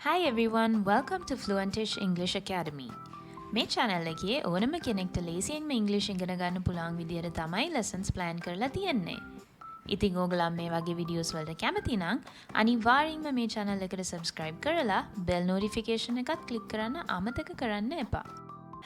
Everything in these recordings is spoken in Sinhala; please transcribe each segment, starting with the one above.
Hi everyone, welcome to Fluentish English Academy. මේ channel එකේ ඕනම කෙනෙක්ට ලේසියෙන්ම ඉංග්‍රීසි ඉගෙන ගන්න පුළුවන් විදියට තමයි lessons plan කරලා තියෙන්නේ. ඉතින් ඕගොල්ලෝ මේ වගේ videos වලට කැමති නම් අනිවාර්යෙන්ම මේ channel එකට subscribe කරලා bell notification එකත් click කරන්න අමතක කරන්න එපා.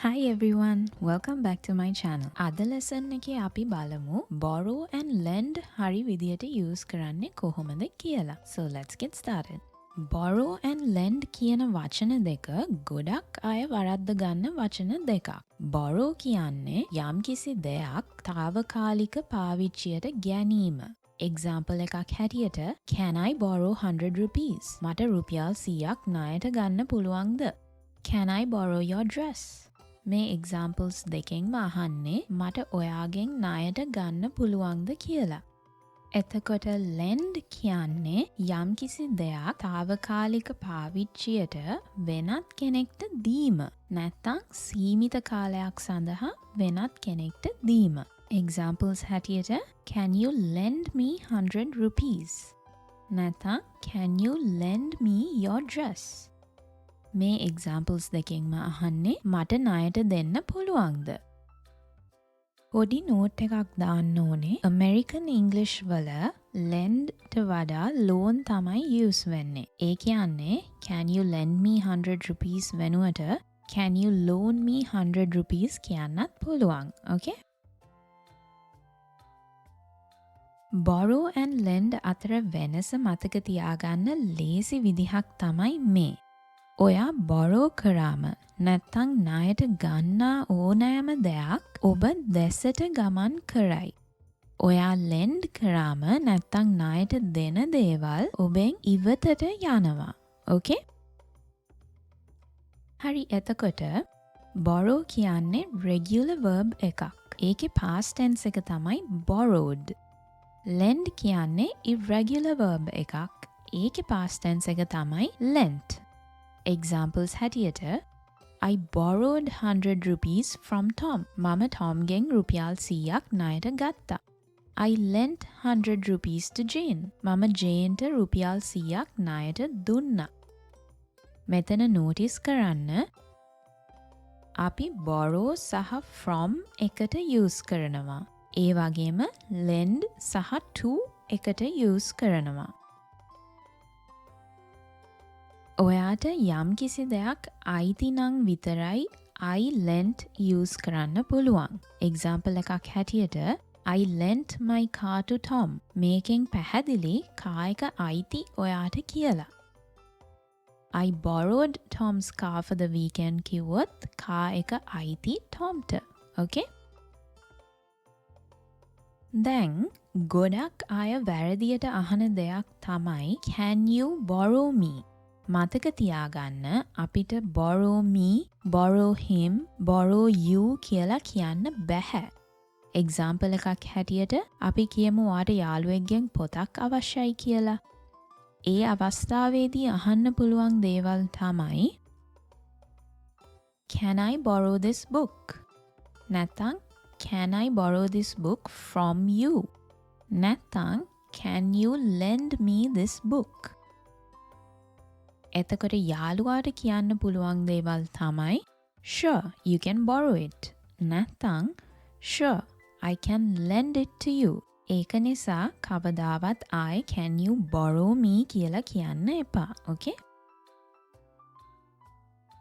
Hi everyone, welcome back to my channel. අද lesson එකේ අපි බලමු borrow and lend හරි විදියට use කරන්නේ කොහොමද කියලා. So let's get started. Borrow and lend කියන වචන දෙක ගොඩක් අය වරද්ද ගන්න වචන දෙකක්. Borrow කියන්නේ යම්කිසි දෙයක් తాවකාලික පාවිච්චියට ගැනීම. Example එකක් හැටියට Can I borrow 100 rupees? මට රුපියල් 100ක් ණයට ගන්න පුළුවන්ද? Can I borrow your dress? මේ examples දෙකෙන්ම අහන්නේ මට ඔයාගෙන් ණයට ගන්න පුළුවන්ද කියලා. එතකොට lend කියන්නේ යම්කිසි දෙයක් తాවකාලික පාවිච්චියට වෙනත් කෙනෙක්ට දීම. නැත්නම් සීමිත කාලයක් සඳහා වෙනත් කෙනෙක්ට දීම. Examples හැටියට Can you lend me 100 rupees? නැත්නම් Can you lend me your dress? මේ examples දෙකෙන්ම අහන්නේ මට ණයට දෙන්න පුළුවන්ද? පොඩි නෝට් එකක් දාන්න ඕනේ. American English වල lend වඩා loan තමයි use වෙන්නේ. ඒ කියන්නේ Can you lend me 100 rupees වෙනුවට Can you loan me 100 rupees කියන්නත් පුළුවන්. Okay? Borrow and lend අතර වෙනස මතක තියාගන්න ලේසි විදිහක් තමයි මේ. ඔයා borrow කරාම නැත්තං ණයට ගන්නා ඕනෑම දෙයක් ඔබ දැසට ගමන් කරයි. ඔයා lend කරාම නැත්තං ණයට දෙන දේවල් ඔබෙන් ඉවතට යනවා. Okay? හරි එතකොට borrow කියන්නේ regular verb එකක්. ඒකේ past tense එක තමයි borrowed. lend කියන්නේ irregular verb එකක්. ඒකේ past tense එක තමයි lent. Examples හැටියට I borrowed 100 rupees from Tom. මම Tomගෙන් රුපියල් 100ක් ණයට ගත්තා. I lent 100 rupees to Jane. මම Janeට රුපියල් 100ක් ණයට දුන්නා. මෙතන notice කරන්න අපි borrow සහ from එකට use කරනවා. ඒ වගේම lend සහ to එකට use කරනවා. ඔයාට යම් කිසි දෙයක් අයිති නම් විතරයි I lent use කරන්න පුළුවන්. Example එකක් හැටියට I lent my car to Tom. මේකෙන් පැහැදිලි car එක අයිති ඔයාට කියලා. I borrowed Tom's car for the weekend කිව්වොත් car එක අයිති Tomට. Okay? දැන් ගොඩක් අය වැරදියට අහන දෙයක් තමයි Can you borrow me? මතක තියාගන්න අපිට borrow me, borrow him, borrow you කියලා කියන්න බැහැ. Example එකක් හැටියට අපි කියමු ඔයාට යාළුවෙක්ගෙන් පොතක් අවශ්‍යයි කියලා. ඒ අවස්ථාවේදී අහන්න පුළුවන් දේවල් තමයි Can I borrow this book? නැත්නම් Can I borrow this book from you? නැත්නම් Can you lend me this book? එතකොට යාළුවාට කියන්න පුළුවන් දේවල් තමයි Sure, you can borrow it. නැත්නම් Sure, I can lend it to you. ඒක නිසා කවදාවත් I can you borrow me කියලා කියන්න එපා. Okay?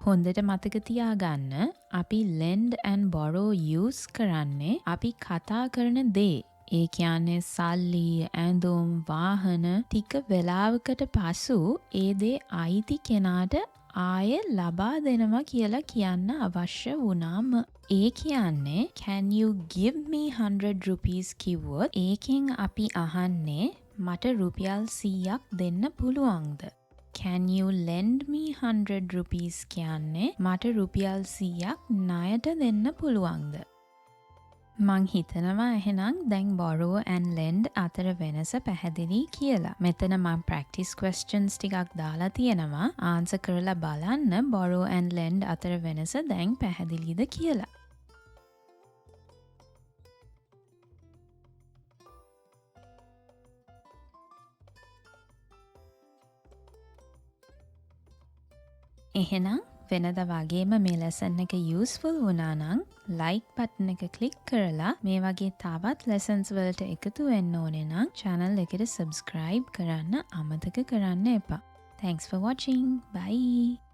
හොඳට මතක තියාගන්න අපි lend and borrow use කරන්නේ අපි කතා කරන දේ. ඒ කියන්නේ සල්ලි, ඇඳුම්, වාහන ටික වෙලාවකට පසු ඒ දේ අයිති කෙනාට ආය ලබා දෙනවා කියලා කියන්න අවශ්‍ය වුණාම ඒ කියන්නේ Can you give me 100 rupees කිව්වොත් ඒකෙන් අපි අහන්නේ මට රුපියල් 100ක් දෙන්න පුළුවන්ද? Can you lend me 100 rupees කියන්නේ මට රුපියල් 100ක් ණයට දෙන්න පුළුවන්ද? මං හිතනවා එහෙනම් දැන් borrow and lend අතර වෙනස පැහැදිලි කියලා. මෙතන මම practice questions ටිකක් දාලා තියෙනවා. answer කරලා බලන්න borrow and lend අතර වෙනස දැන් පැහැදිලිද කියලා. එහෙනම් වෙනද වගේම මේ ලෙසන් එක යූස්ෆුල් වුණා නම් ලයික් බටන් එක ක්ලික් කරලා මේ වගේ තවත් ලෙසන්ස් වලට එකතු වෙන්න ඕනේ නම් channel එකට subscribe කරන්න අමතක කරන්න එපා. Thanks for watching. Bye.